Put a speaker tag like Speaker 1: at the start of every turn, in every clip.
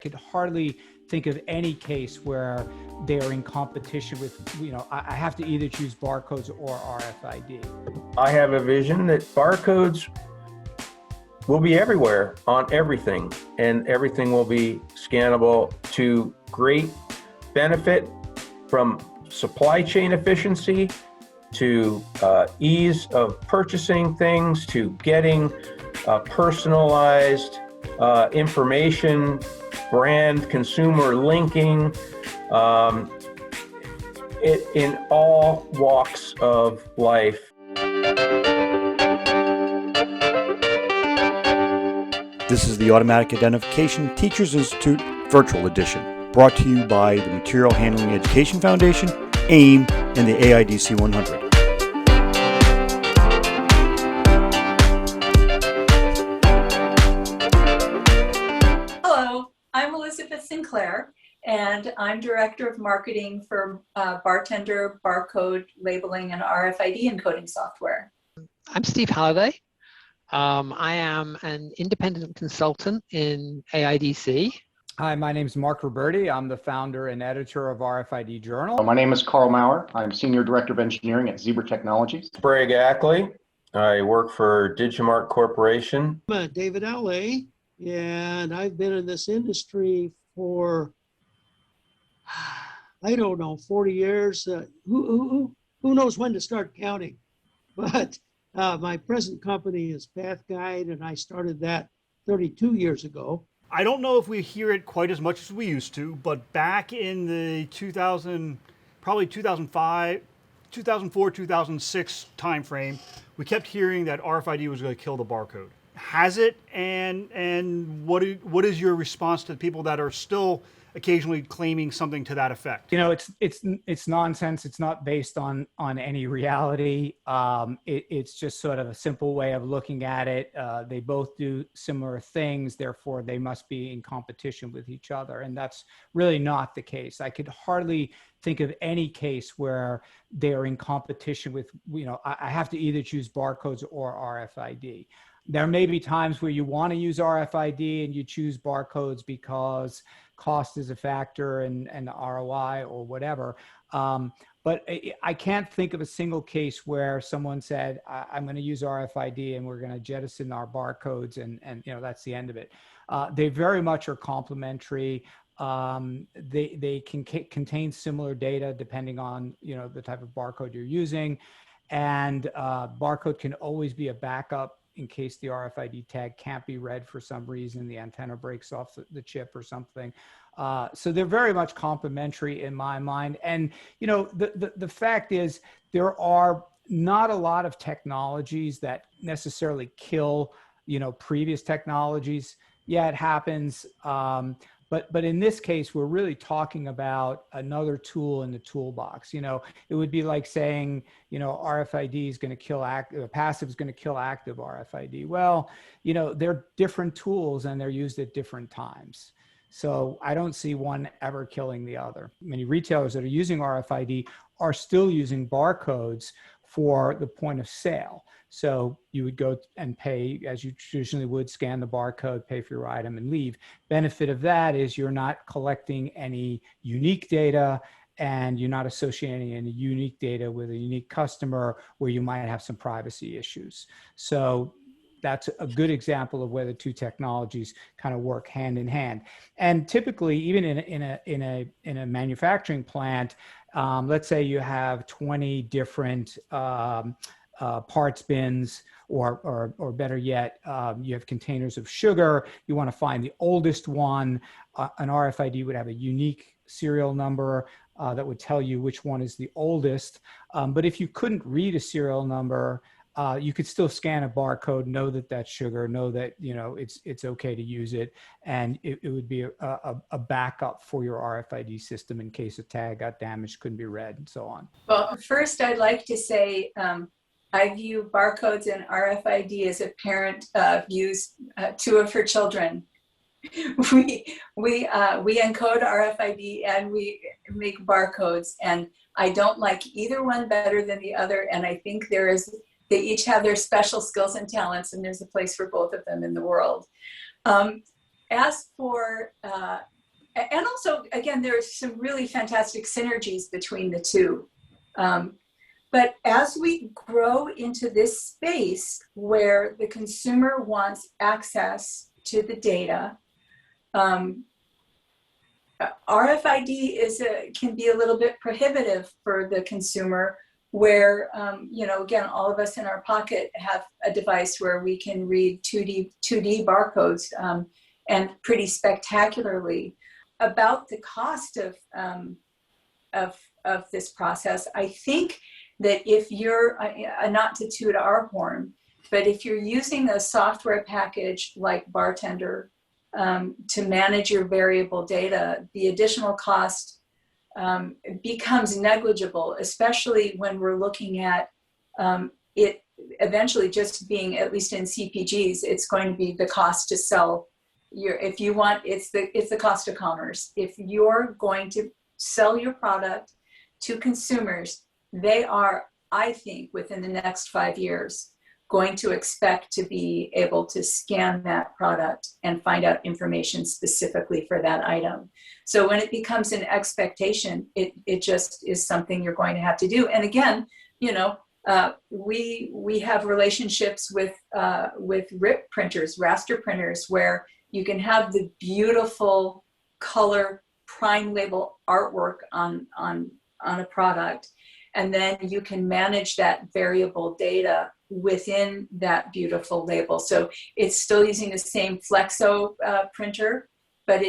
Speaker 1: Could hardly think of any case where they're in competition with, I have to either choose barcodes or RFID.
Speaker 2: I have a vision that barcodes will be everywhere on everything, and everything will be scannable to great benefit, from supply chain efficiency to ease of purchasing things, to getting personalized information, brand consumer linking, in all walks of life.
Speaker 3: This is the Automatic Identification Teachers Institute Virtual Edition, brought to you by the Material Handling Education Foundation, AIM, and the AIDC 100.
Speaker 4: Hello, I'm Elizabeth Sinclair, and I'm Director of Marketing for Bartender, Barcode, Labeling, and RFID encoding software.
Speaker 5: I'm Steve Halliday. I am an independent consultant in AIDC.
Speaker 1: Hi, my name is Mark Roberti. I'm the founder and editor of RFID Journal.
Speaker 6: My name is Carl Maurer. I'm Senior Director of Engineering at Zebra Technologies.
Speaker 2: Sprague Ackley. I work for Digimarc Corporation.
Speaker 7: I'm David Alley, and I've been in this industry for, 40 years. Who knows when to start counting? But my present company is Path Guide, and I started that 32 years ago.
Speaker 3: I don't know if we hear it quite as much as we used to, but back in the 2005, 2004, 2006 timeframe, we kept hearing that RFID was going to kill the barcode. Has it? And what is your response to people that are still occasionally claiming something to that effect?
Speaker 1: It's nonsense. It's not based on any reality. It's just sort of a simple way of looking at it. They both do similar things, therefore they must be in competition with each other, and that's really not the case. I could hardly think of any case where they're in competition with, I have to either choose barcodes or RFID. There may be times where you want to use RFID and you choose barcodes because cost is a factor and ROI or whatever. But I can't think of a single case where someone said, I'm going to use RFID and we're going to jettison our barcodes and that's the end of it. They very much are complementary. They can contain similar data depending on the type of barcode you're using, and barcode can always be a backup in case the RFID tag can't be read for some reason, the antenna breaks off the chip or something. So they're very much complementary in my mind. And the fact is, there are not a lot of technologies that necessarily kill previous technologies. Yeah, it happens. But in this case, we're really talking about another tool in the toolbox. It would be like saying, RFID is going to kill passive is going to kill active RFID. Well, they're different tools and they're used at different times. So I don't see one ever killing the other. Many retailers that are using RFID are still using barcodes for the point of sale. So you would go and pay as you traditionally would, scan the barcode, pay for your item and leave. Benefit of that is you're not collecting any unique data and you're not associating any unique data with a unique customer where you might have some privacy issues. So that's a good example of where the two technologies kind of work hand in hand. And typically, even in a manufacturing plant, let's say you have 20 different parts bins, or better yet, you have containers of sugar. You want to find the oldest one. An RFID would have a unique serial number that would tell you which one is the oldest. But if you couldn't read a serial number, you could still scan a barcode, know that that's sugar, know that it's okay to use it, and it would be a backup for your RFID system in case a tag got damaged, couldn't be read, and so on.
Speaker 4: Well, first I'd like to say I view barcodes and RFID as a parent views two of her children. We encode RFID and we make barcodes, and I don't like either one better than the other, and I think they each have their special skills and talents, and there's a place for both of them in the world. as for, and also, again, there's some really fantastic synergies between the two. But as we grow into this space where the consumer wants access to the data, RFID can be a little bit prohibitive for the consumer, where you know, again, all of us in our pocket have a device where we can read 2D barcodes, and pretty spectacularly. About the cost of this process, I think that if you're not to toot our horn, but if you're using a software package like Bartender to manage your variable data, the additional cost becomes negligible, especially when we're looking at it eventually just being, at least in CPGs, it's going to be the cost to sell your, if you want, it's the cost of commerce. If you're going to sell your product to consumers, they are, I think, within the next 5 years, going to expect to be able to scan that product and find out information specifically for that item. So when it becomes an expectation, it just is something you're going to have to do. And again, you know, we have relationships with RIP printers, raster printers, where you can have the beautiful color prime label artwork on a product, and then you can manage that variable data within that beautiful label. So it's still using the same Flexo printer, but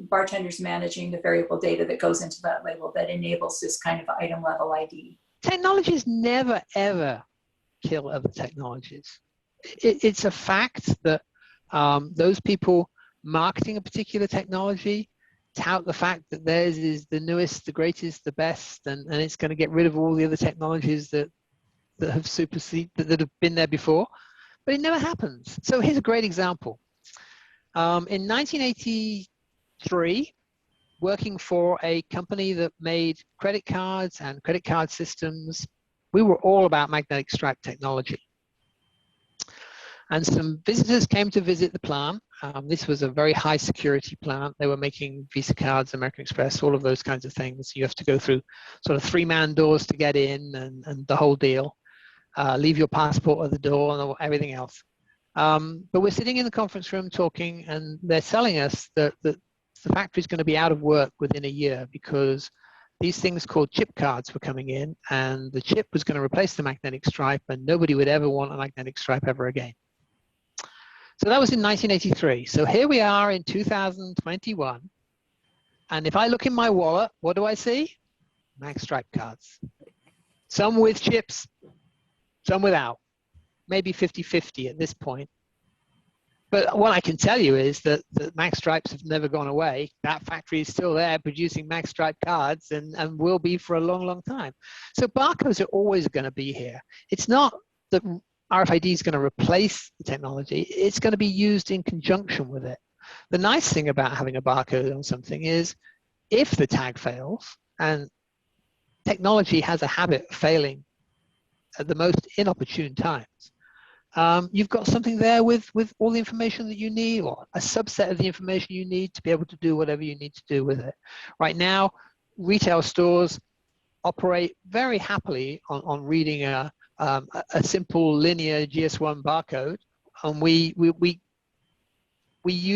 Speaker 4: Bartender's managing the variable data that goes into that label that enables this kind of item level ID.
Speaker 5: Technologies never, ever kill other technologies. It's a fact that those people marketing a particular technology tout the fact that theirs is the newest, the greatest, the best, and it's going to get rid of all the other technologies that have superseded, that have been there before, but it never happens. So here's a great example. In 1983, working for a company that made credit cards and credit card systems, we were all about magnetic stripe technology. And some visitors came to visit the plant. This was a very high security plant. They were making Visa cards, American Express, all of those kinds of things. You have to go through sort of 3-man doors to get in, and the whole deal. Leave your passport at the door and everything else. But we're sitting in the conference room talking, and they're telling us that the factory is going to be out of work within a year because these things called chip cards were coming in, and the chip was going to replace the magnetic stripe, and nobody would ever want a magnetic stripe ever again. So that was in 1983. So here we are in 2021. And if I look in my wallet, what do I see? Mag stripe cards. Some with chips, some without. Maybe 50-50 at this point. But what I can tell you is that the mag stripes have never gone away. That factory is still there producing mag stripe cards and will be for a long, long time. So barcodes are always going to be here. It's not that RFID is going to replace the technology. It's going to be used in conjunction with it. The nice thing about having a barcode on something is if the tag fails, and technology has a habit of failing at the most inopportune times, you've got something there with all the information that you need, or a subset of the information you need to be able to do whatever you need to do with it. Right now, retail stores operate very happily on reading a simple linear GS1 barcode, and we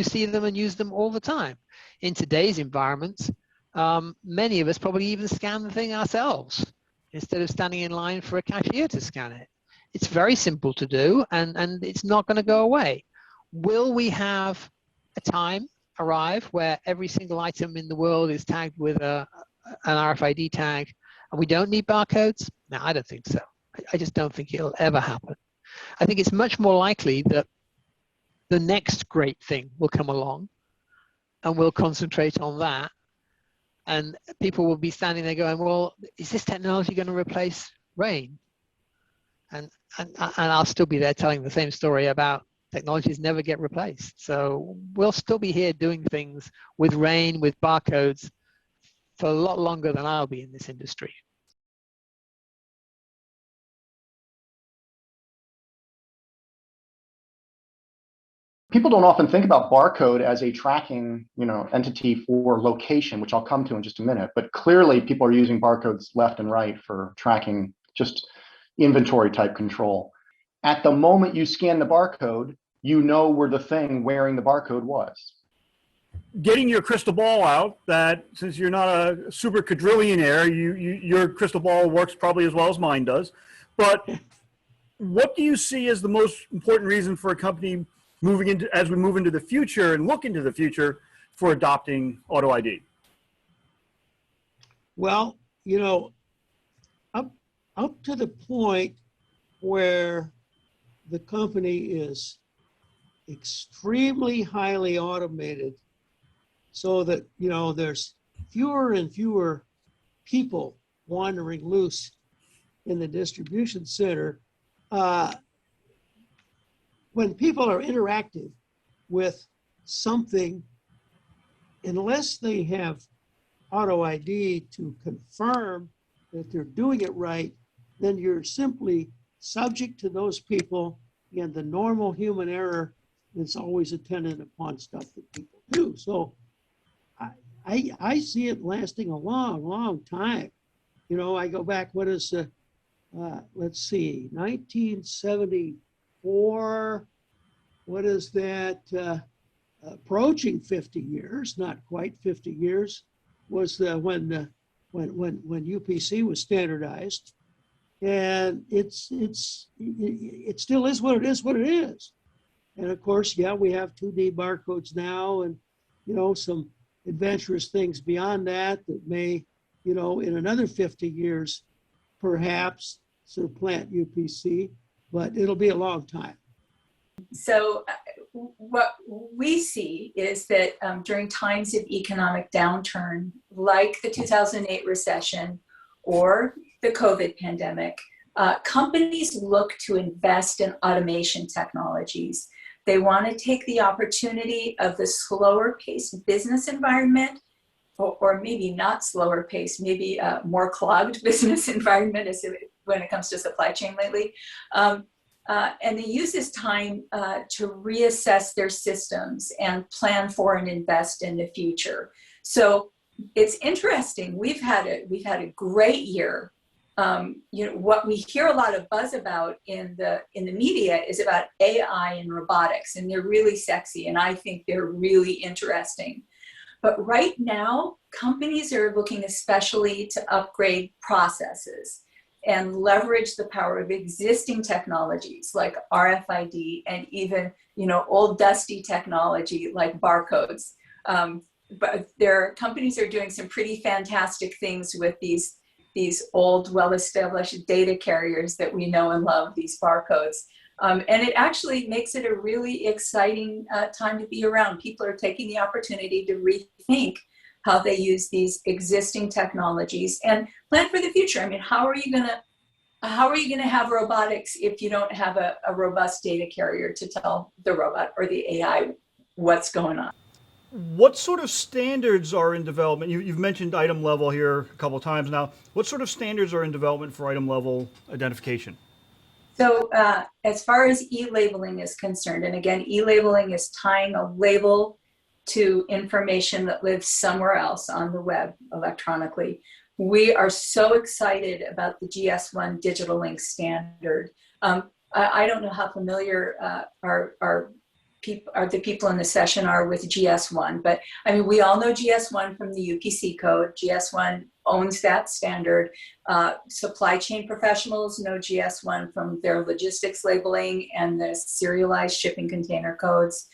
Speaker 5: see them and use them all the time. In today's environments, many of us probably even scan the thing ourselves instead of standing in line for a cashier to scan it. It's very simple to do, and it's not going to go away. Will we have a time arrive where every single item in the world is tagged with an RFID tag and we don't need barcodes? No, I don't think so. I just don't think it'll ever happen. I think it's much more likely that the next great thing will come along and we'll concentrate on that. And people will be standing there going, well, is this technology going to replace rain? And I'll still be there telling the same story about technologies never get replaced. So we'll still be here doing things with rain, with barcodes for a lot longer than I'll be in this industry.
Speaker 6: People don't often think about barcode as a tracking, entity for location, which I'll come to in just a minute. But clearly, people are using barcodes left and right for tracking just inventory type control. At the moment you scan the barcode, you know where the thing wearing the barcode was.
Speaker 3: Getting your crystal ball out, that since you're not a super quadrillionaire, your crystal ball works probably as well as mine does. But what do you see as the most important reason for a company as we move into the future and look into the future for adopting AutoID?
Speaker 7: Well, up to the point where the company is extremely highly automated, so that there's fewer and fewer people wandering loose in the distribution center. When people are interactive with something, unless they have AutoID to confirm that they're doing it right, then you're simply subject to those people and the normal human error that's always attendant upon stuff that people do. So I see it lasting a long, long time. I go back, let's see, 1974, what is that? Approaching 50 years, not quite 50 years, was when UPC was standardized. And it still is what it is. And of course, yeah, we have 2D barcodes now, and some adventurous things beyond that may, in another 50 years, perhaps supplant UPC, but it'll be a long time.
Speaker 4: So what we see is that during times of economic downturn, like the 2008 recession or the COVID pandemic, companies look to invest in automation technologies. They want to take the opportunity of the slower paced business environment, or maybe not slower paced, maybe a more clogged business environment when it comes to supply chain lately. And they use this time to reassess their systems and plan for and invest in the future. So it's interesting. We've had a great year. What we hear a lot of buzz about in the media is about AI and robotics, and they're really sexy, and I think they're really interesting. But right now, companies are looking especially to upgrade processes and leverage the power of existing technologies like RFID and even, old dusty technology like barcodes. But companies are doing some pretty fantastic things with these old, well-established data carriers that we know and love, these barcodes. And it actually makes it a really exciting time to be around. People are taking the opportunity to rethink how they use these existing technologies and plan for the future. I mean, how are you gonna have robotics if you don't have a robust data carrier to tell the robot or the AI what's going on?
Speaker 3: What sort of standards are in development? You've mentioned item level here a couple of times now. What sort of standards are in development for item level identification?
Speaker 4: So as far as e-labeling is concerned, and again, e-labeling is tying a label to information that lives somewhere else on the web electronically. We are so excited about the GS1 digital link standard. I don't know how familiar the people in the session are with GS1, but I mean, we all know GS1 from the UPC code. GS1 owns that standard. Supply chain professionals know GS1 from their logistics labeling and the serialized shipping container codes.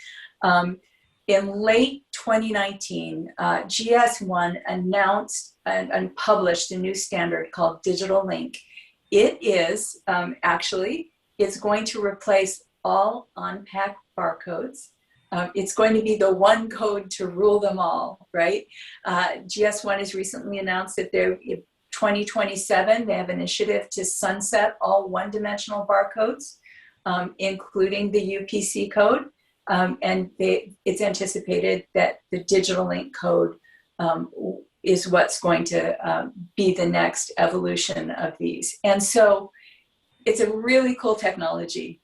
Speaker 4: In late 2019, GS1 announced and published a new standard called Digital Link. It is it's going to replace all on-pack barcodes. It's going to be the one code to rule them all, right? GS1 has recently announced that in 2027, they have an initiative to sunset all one-dimensional barcodes, including the UPC code. And it's anticipated that the digital link code is what's going to be the next evolution of these. And so it's a really cool technology.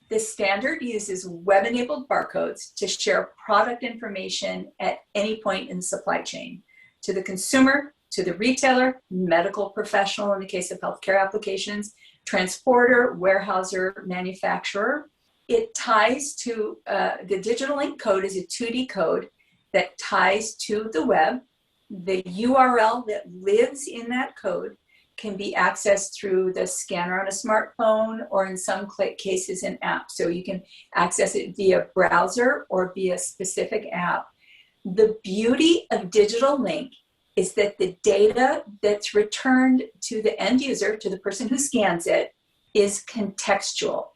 Speaker 4: The standard uses web-enabled barcodes to share product information at any point in the supply chain to the consumer, to the retailer, medical professional in the case of healthcare applications, transporter, warehouser, manufacturer. It ties to, the digital link code is a 2D code that ties to the web. The URL that lives in that code can be accessed through the scanner on a smartphone or in some cases an app. So you can access it via browser or via specific app. The beauty of digital link is that the data that's returned to the end user, to the person who scans it, is contextual.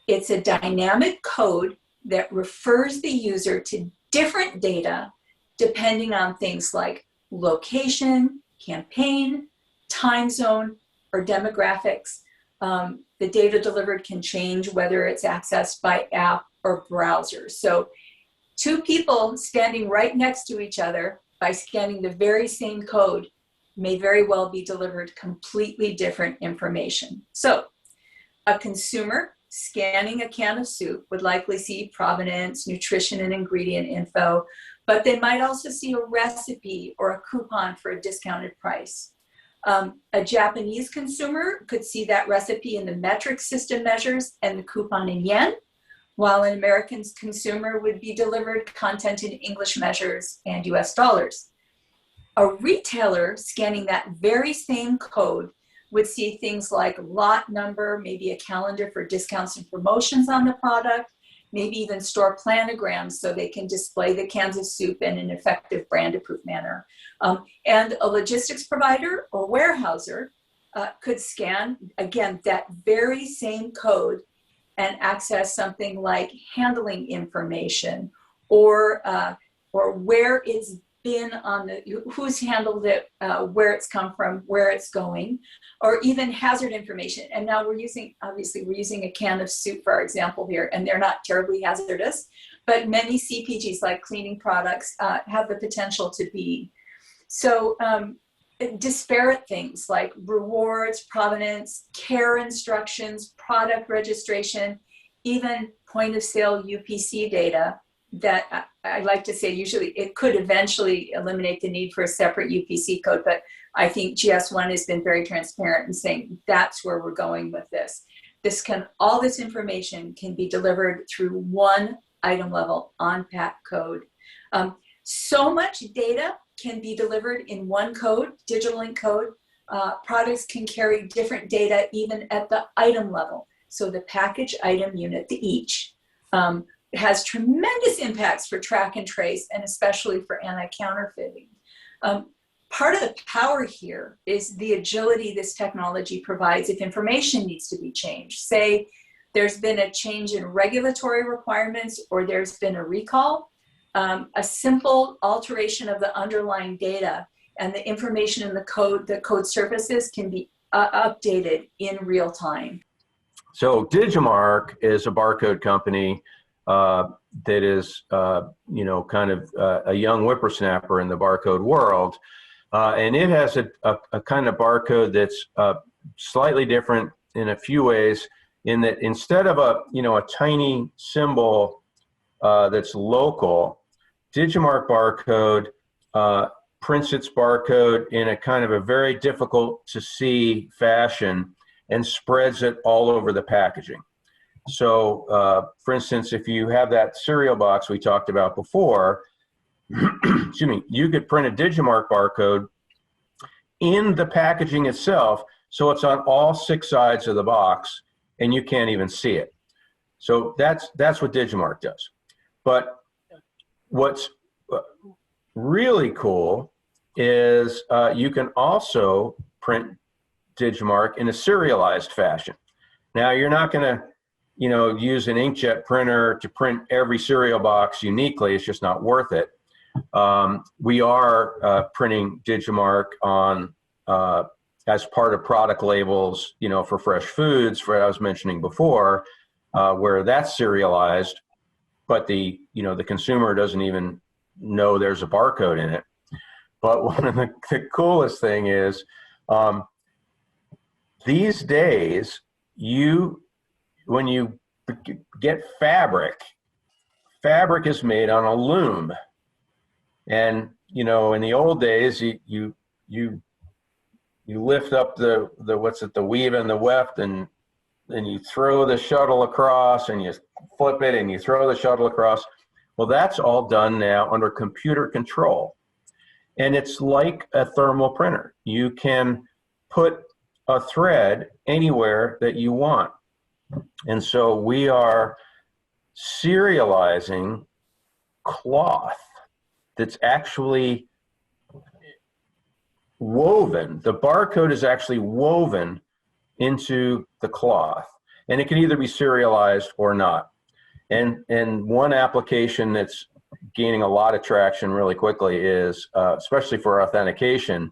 Speaker 4: It's a dynamic code that refers the user to different data depending on things like location, campaign, time zone, or demographics. The data delivered can change whether it's accessed by app or browser. So two people standing right next to each other by scanning the very same code may very well be delivered completely different information. So a consumer scanning a can of soup would likely see provenance, nutrition, and ingredient info, but they might also see a recipe or a coupon for a discounted price. A Japanese consumer could see that recipe in the metric system measures and the coupon in yen, while an American consumer would be delivered content in English measures and US dollars. A retailer scanning that very same code would see things like lot number, maybe a calendar for discounts and promotions on the product, maybe even store planograms so they can display the cans of soup in an effective brand-approved manner. And a logistics provider or warehouser could scan, again, that very same code and access something like handling information or where it's been on the, who's handled it, where it's come from, where it's going, or even hazard information. And now obviously we're using a can of soup for our example here, and they're not terribly hazardous, but many CPGs like cleaning products have the potential to be. So disparate things like rewards, provenance, care instructions, product registration, even point of sale UPC data that I like to say usually it could eventually eliminate the need for a separate UPC code, but I think GS1 has been very transparent in saying that's where we're going with this. All this information can be delivered through one item level on-pack code. So much data can be delivered in one code, digital link code. Products can carry different data even at the item level. So the package item unit, the each, has tremendous impacts for track and trace, and especially for anti-counterfeiting. Part of the power here is the agility this technology provides if information needs to be changed. Say there's been a change in regulatory requirements or there's been a recall, a simple alteration of the underlying data and the information in the code surfaces can be updated in real time.
Speaker 2: So Digimarc is a barcode company that is, kind of a young whippersnapper in the barcode world. And it has a kind of barcode that's slightly different in a few ways, in that instead of a tiny symbol that's local, Digimarc barcode prints its barcode in a kind of a very difficult to see fashion and spreads it all over the packaging. So, for instance, if you have that cereal box we talked about before, excuse me, you could print a Digimarc barcode in the packaging itself, so it's on all 6 sides of the box, and you can't even see it. So that's what Digimarc does. But what's really cool is you can also print Digimarc in a serialized fashion. Now, you're not going to use an inkjet printer to print every cereal box uniquely. It's just not worth it. We are printing Digimarc on as part of product labels, for fresh foods, for what I was mentioning before, where that's serialized, but the consumer doesn't even know there's a barcode in it. But one of the coolest thing is these days, when you get fabric. Fabric is made on a loom. And, you know, in the old days, you lift up the weave and the weft, and then you throw the shuttle across, and you flip it, and you throw the shuttle across. Well, that's all done now under computer control. And it's like a thermal printer. You can put a thread anywhere that you want. And so we are serializing cloth that's actually woven. The barcode is actually woven into the cloth, and it can either be serialized or not. And one application that's gaining a lot of traction really quickly is, especially for authentication,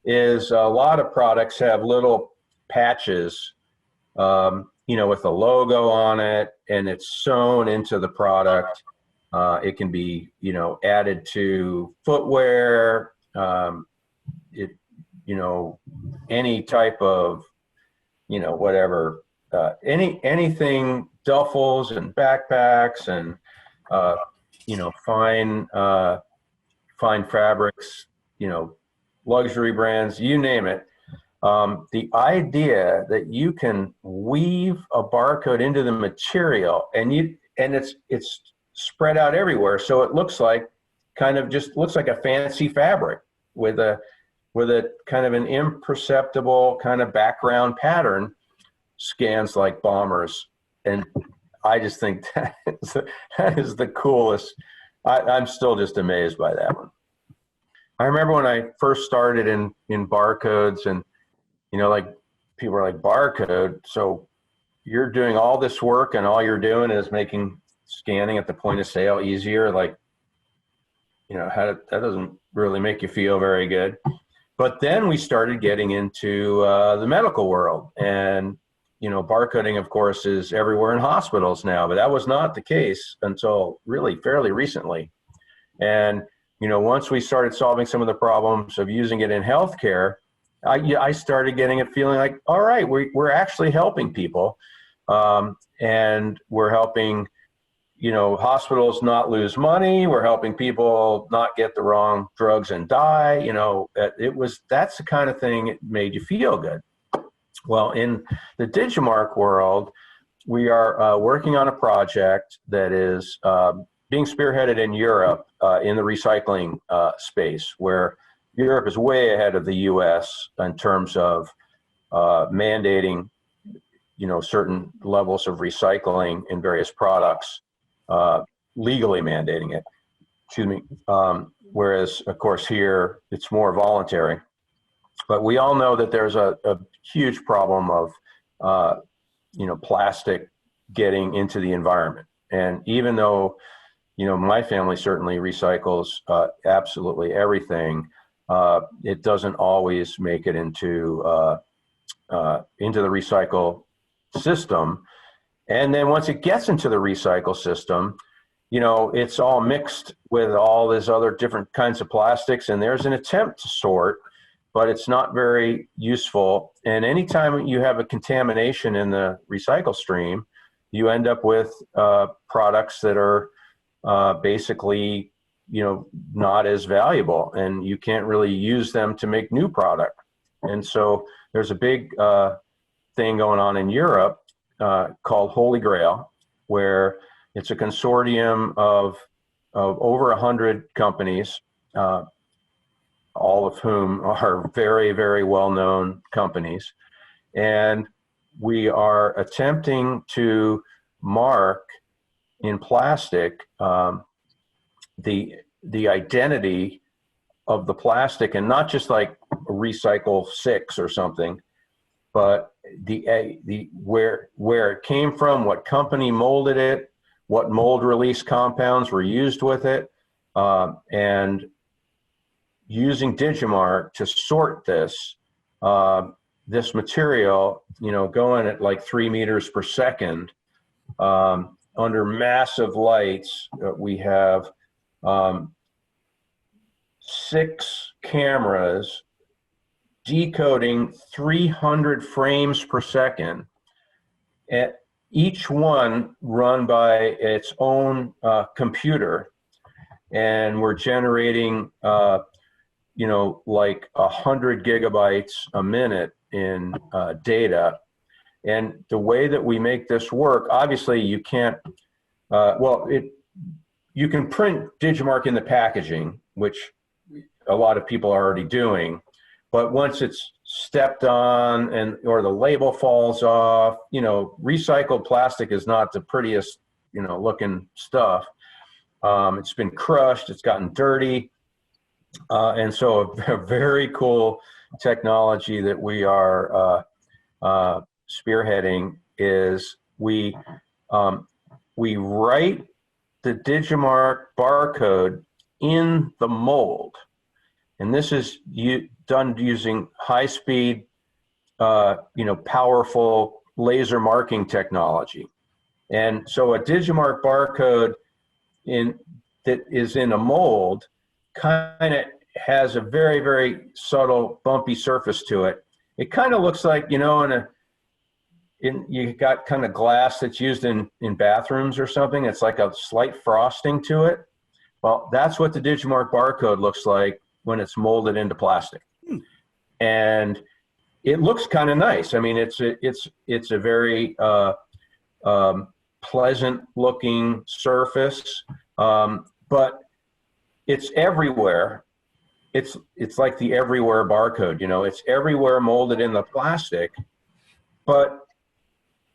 Speaker 2: is a lot of products have little patches, you know, with a logo on it, and it's sewn into the product. It can be, you know, added to footwear, you know, any type of, you know, whatever, anything, duffels and backpacks and, you know, fine fabrics, you know, luxury brands, you name it. The idea that you can weave a barcode into the material and it's spread out everywhere, so it looks like looks like a fancy fabric with a kind of an imperceptible kind of background pattern, scans like bombers. And I just think that is the coolest. I'm still just amazed by that one. I remember when I first started in barcodes, and, you know, like, people were like, barcode? So you're doing all this work and all you're doing is making scanning at the point of sale easier? Like, you know, that doesn't really make you feel very good. But then we started getting into the medical world, and, you know, barcoding, of course, is everywhere in hospitals now, but that was not the case until really fairly recently. And, you know, once we started solving some of the problems of using it in healthcare, I started getting a feeling like, all right, we're actually helping people, and we're helping, you know, hospitals not lose money. We're helping people not get the wrong drugs and die. You know, that's the kind of thing that made you feel good. Well, in the Digimarc world, we are working on a project that is being spearheaded in Europe in the recycling space, where Europe is way ahead of the US in terms of mandating, you know, certain levels of recycling in various products, legally mandating it, excuse me. Whereas, of course, here it's more voluntary. But we all know that there's a huge problem of, you know, plastic getting into the environment. And even though, you know, my family certainly recycles absolutely everything, it doesn't always make it into the recycle system. And then once it gets into the recycle system, you know, it's all mixed with all these other different kinds of plastics, and there's an attempt to sort, but it's not very useful. And anytime you have a contamination in the recycle stream, you end up with products that are basically, you know, not as valuable, and you can't really use them to make new product. And so there's a big thing going on in Europe called Holy Grail, where it's a consortium of over 100 companies, all of whom are very, very well-known companies. And we are attempting to mark in plastic the identity of the plastic, and not just like recycle 6 or something, but where it came from, what company molded it, what mold release compounds were used with it, and using Digimarc to sort this material, you know, going at like 3 meters per second under massive lights. We have 6 cameras decoding 300 frames per second. each one run by its own computer, and we're generating, like 100 gigabytes a minute in data. And the way that we make this work, obviously you can't, you can print Digimarc in the packaging, which a lot of people are already doing. But once it's stepped on or the label falls off, recycled plastic is not the prettiest, looking stuff. It's been crushed, it's gotten dirty. And so a very cool technology that we are spearheading is we write the Digimarc barcode in the mold. And this is done using high-speed, powerful laser marking technology. And so a Digimarc barcode that is in a mold kind of has a very, very subtle, bumpy surface to it. It kind of looks like, you got kind of glass that's used in bathrooms or something. It's like a slight frosting to it. Well, that's what the Digimarc barcode looks like when it's molded into plastic. And it looks kind of nice. I mean, it's a very pleasant looking surface, but it's everywhere. It's like the everywhere barcode, it's everywhere molded in the plastic, but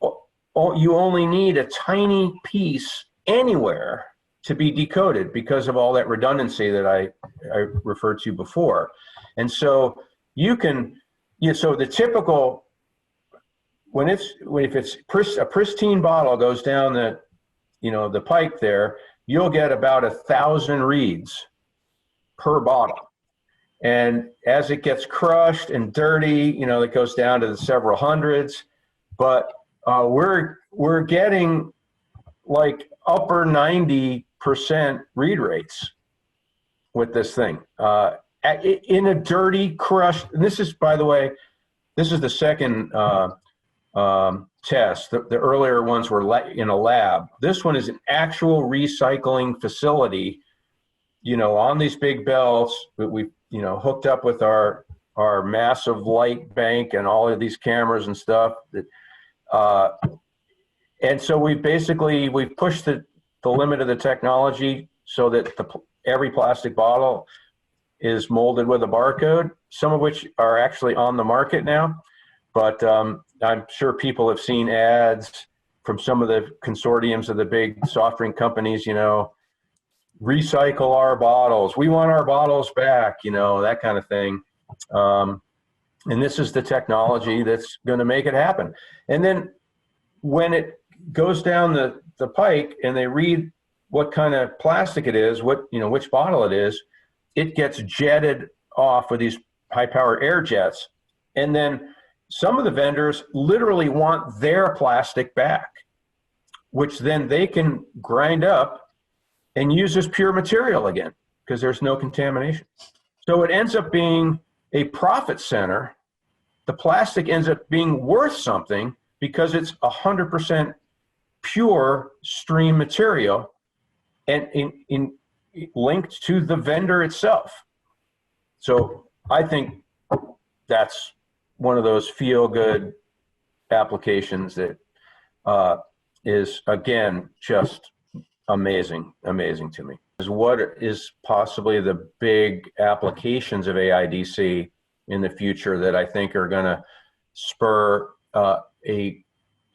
Speaker 2: you only need a tiny piece anywhere to be decoded because of all that redundancy that I referred to before. And so so the typical, if it's a pristine bottle goes down the pipe there, you'll get about 1,000 reads per bottle. And as it gets crushed and dirty, it goes down to the several hundreds, but we're getting like upper 90% read rates with this thing in a dirty, crushed. And this is, by the way, this is the second test. The earlier ones were in a lab. This one is an actual recycling facility, on these big belts that we hooked up with our massive light bank and all of these cameras and stuff. And so we've pushed the limit of the technology so that every plastic bottle is molded with a barcode, some of which are actually on the market now. But I'm sure people have seen ads from some of the consortiums of the big soft drink companies, recycle our bottles. We want our bottles back, that kind of thing. And this is the technology that's going to make it happen. And then when it goes down the pike and they read what kind of plastic it is, which bottle it is, it gets jetted off with these high-powered air jets. And then some of the vendors literally want their plastic back, which then they can grind up and use as pure material again because there's no contamination. So it ends up being a profit center. The plastic ends up being worth something because it's 100% pure stream material and linked to the vendor itself. So I think that's one of those feel-good applications that is, again, just amazing to me. Is what is possibly the big applications of AIDC in the future that I think are going to spur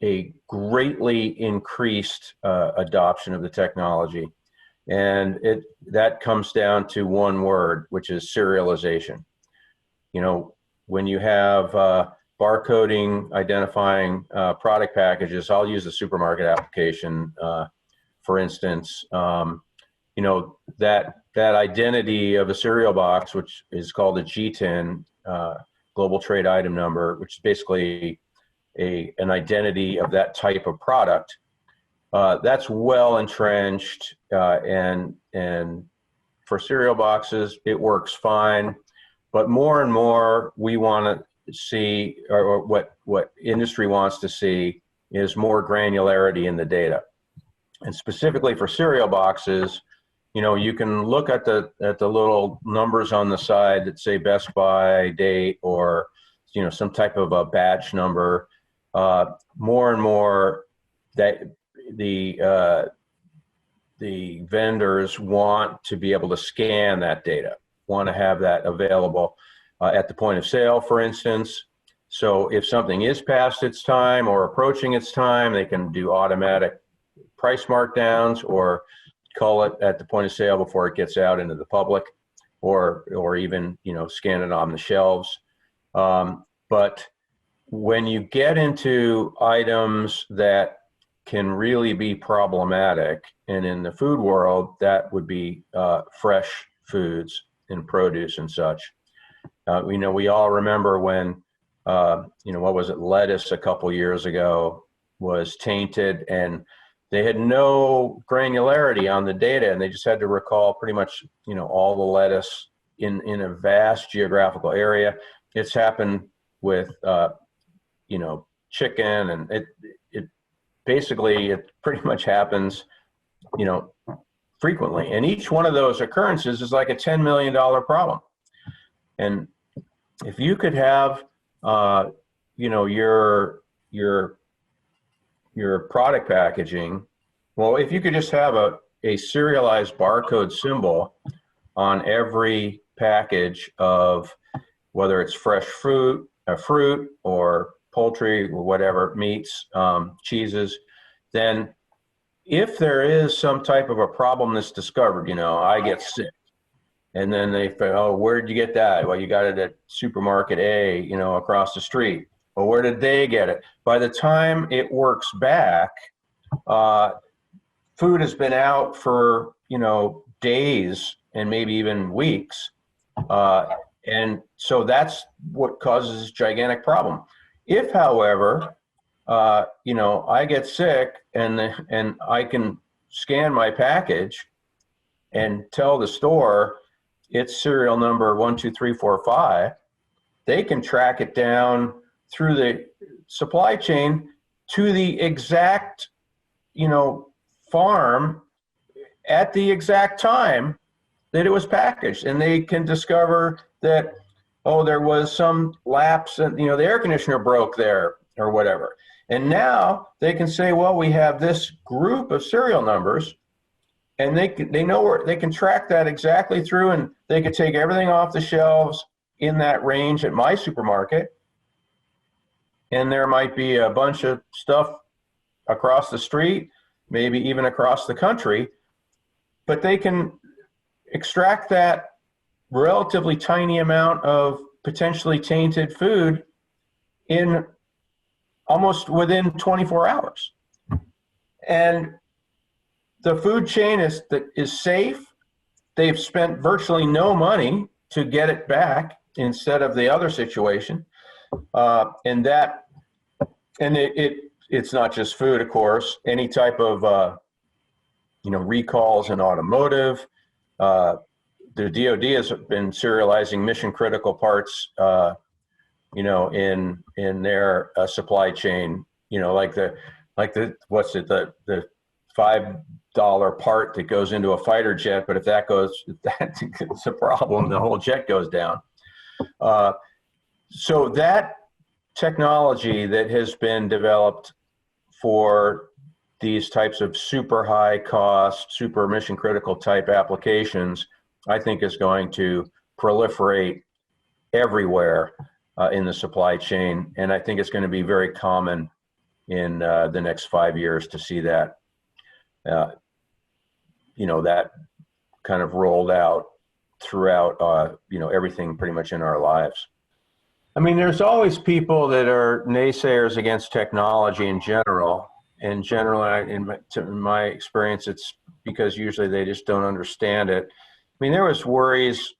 Speaker 2: a greatly increased adoption of the technology. And that comes down to one word, which is serialization. When you have barcoding, identifying product packages, I'll use the supermarket application, for instance, that identity of a cereal box, which is called a GTIN, Global Trade Item Number, which is basically an identity of that type of product. That's well entrenched, and for cereal boxes, it works fine. But more and more, we want to see, or what industry wants to see, is more granularity in the data. And specifically for cereal boxes, you know, you can look at the little numbers on the side that say Best By date, or, you know, some type of a batch number. More and more that the vendors want to be able to scan that data, want to have that available at the point of sale, for instance. So if something is past its time or approaching its time, they can do automatic price markdowns or call it at the point of sale before it gets out into the public, or even, you know, scan it on the shelves. But when you get into items that can really be problematic, and in the food world, that would be fresh foods and produce and such. You know, we all remember when, you know, what was it, lettuce a couple years ago was tainted, and they had no granularity on the data, and they just had to recall pretty much, you know, all the lettuce in a vast geographical area. It's happened with, you know, chicken, and it basically, it pretty much happens, you know, frequently. And each one of those occurrences is like a $10 million problem. And if you could have, you know, your product packaging, well, if you could just have a serialized barcode symbol on every package of whether it's fresh fruit or poultry or whatever, meats, cheeses, then if there is some type of a problem that's discovered, you know, I get sick, and then they say, oh, where'd you get that? Well, you got it at supermarket A, you know, across the street. Well, where did they get it? By the time it works back, food has been out for, you know, days and maybe even weeks. And so that's what causes this gigantic problem. If, however, you know, I get sick and I can scan my package and tell the store it's serial number 12345, they can track it down through the supply chain to the exact, you know, farm at the exact time that it was packaged, and they can discover that, oh, there was some lapse and, you know, the air conditioner broke there or whatever. And now they can say, well, we have this group of serial numbers, and they know where they can track that exactly through, and they could take everything off the shelves in that range at my supermarket, and there might be a bunch of stuff across the street, maybe even across the country, but they can extract that relatively tiny amount of potentially tainted food in almost within 24 hours. And the food chain is safe. They've spent virtually no money to get it back instead of the other situation. It's not just food, of course. Any type of you know, recalls in automotive. The DoD has been serializing mission critical parts, you know, in their supply chain. You know, like the what's it, the $5 part that goes into a fighter jet, but if that's a problem, the whole jet goes down. So that technology that has been developed for these types of super high cost, super mission critical type applications, I think is going to proliferate everywhere in the supply chain. And I think it's going to be very common in the next 5 years to see that, you know, that kind of rolled out throughout, you know, everything pretty much in our lives. I mean, there's always people that are naysayers against technology in general. In general, in my experience, it's because usually they just don't understand it. I mean, there was worries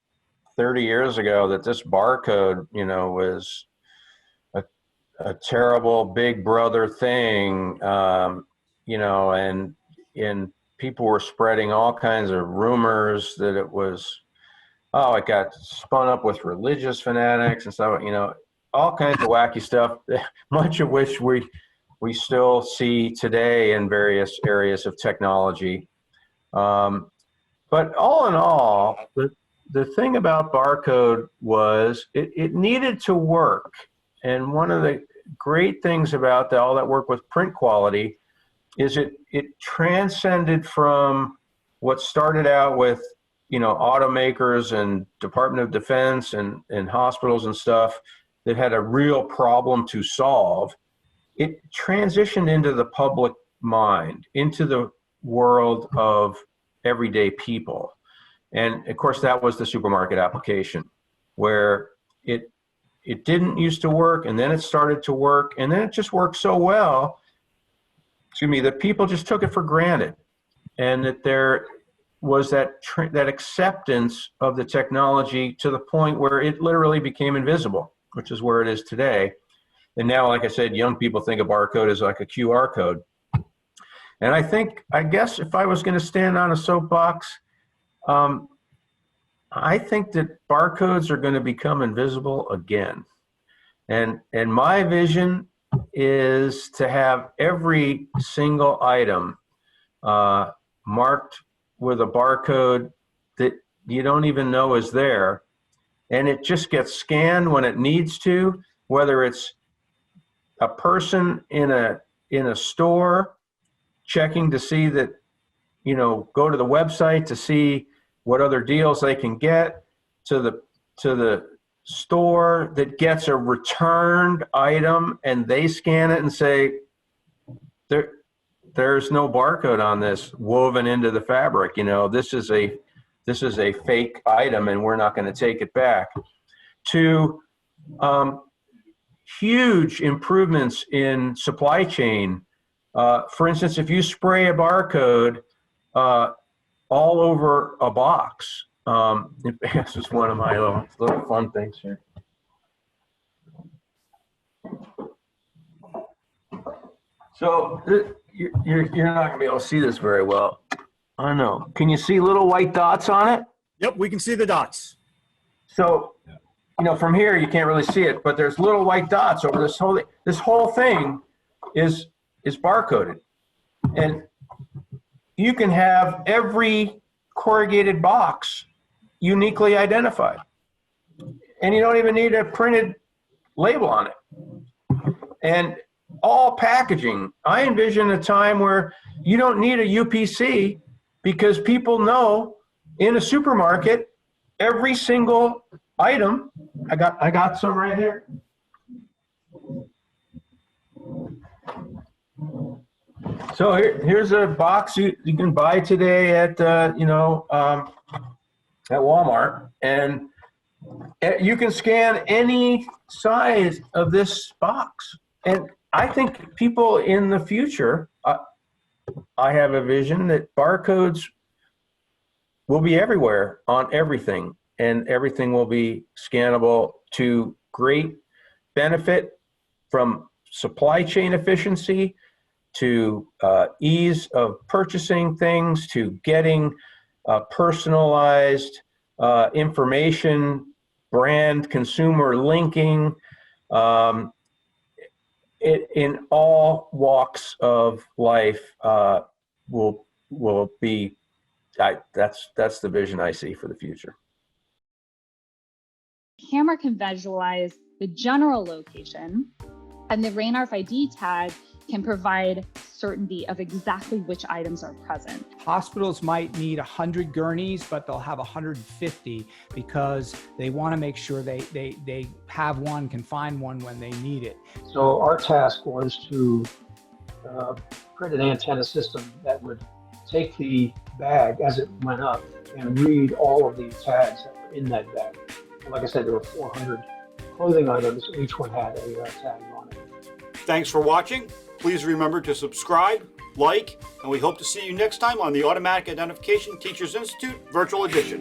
Speaker 2: 30 years ago that this barcode, you know, was a terrible big brother thing, you know, and people were spreading all kinds of rumors that it was, oh, it got spun up with religious fanatics and stuff, you know, all kinds of wacky stuff, much of which we we still see today in various areas of technology. But all in all, the thing about barcode was it needed to work. And one of the great things about all that work with print quality is it transcended from what started out with, automakers and Department of Defense and hospitals and stuff that had a real problem to solve. It transitioned into the public mind, into the world of everyday people. And of course, that was the supermarket application, where it didn't used to work, and then it started to work, and then it just worked so well, that people just took it for granted, and that there was that acceptance of the technology to the point where it literally became invisible, which is where it is today. And now, like I said, young people think a barcode is like a QR code. And I guess if I was going to stand on a soapbox, I think that barcodes are going to become invisible again. And my vision is to have every single item marked with a barcode that you don't even know is there. And it just gets scanned when it needs to, whether it's a person in a store checking to see that, go to the website to see what other deals they can get, to the store that gets a returned item and they scan it and say, there's no barcode on this woven into the fabric. This is a fake item and we're not going to take it back. To huge improvements in supply chain. For instance, if you spray a barcode all over a box, this is one of my little fun things here. So you're not going to be able to see this very well. I know. Can you see little white dots on it?
Speaker 3: Yep, we can see the dots.
Speaker 2: So, from here you can't really see it, but there's little white dots over this whole. This whole thing is barcoded, and you can have every corrugated box uniquely identified, and you don't even need a printed label on it. And all packaging, I envision a time where you don't need a UPC because people know in a supermarket every single item. I got some right here. So here's a box you can buy today at Walmart, and you can scan any size of this box. And I think people in the future, I have a vision that barcodes will be everywhere on everything, and everything will be scannable to great benefit, from supply chain efficiency to ease of purchasing things, to getting personalized information, brand consumer linking, in all walks of life will be. That's the vision I see for the future.
Speaker 8: Camera can visualize the general location, and the RAIN RFID tag can provide certainty of exactly which items are present.
Speaker 1: Hospitals might need 100 gurneys, but they'll have 150 because they want to make sure they have one, can find one when they need it.
Speaker 9: So our task was to create an antenna system that would take the bag as it went up and read all of the tags that were in that bag. Like I said, there were 400 clothing items. Each one had a tag on it.
Speaker 3: Thanks for watching. Please remember to subscribe, like, and we hope to see you next time on the Automatic Identification Teachers Institute Virtual Edition.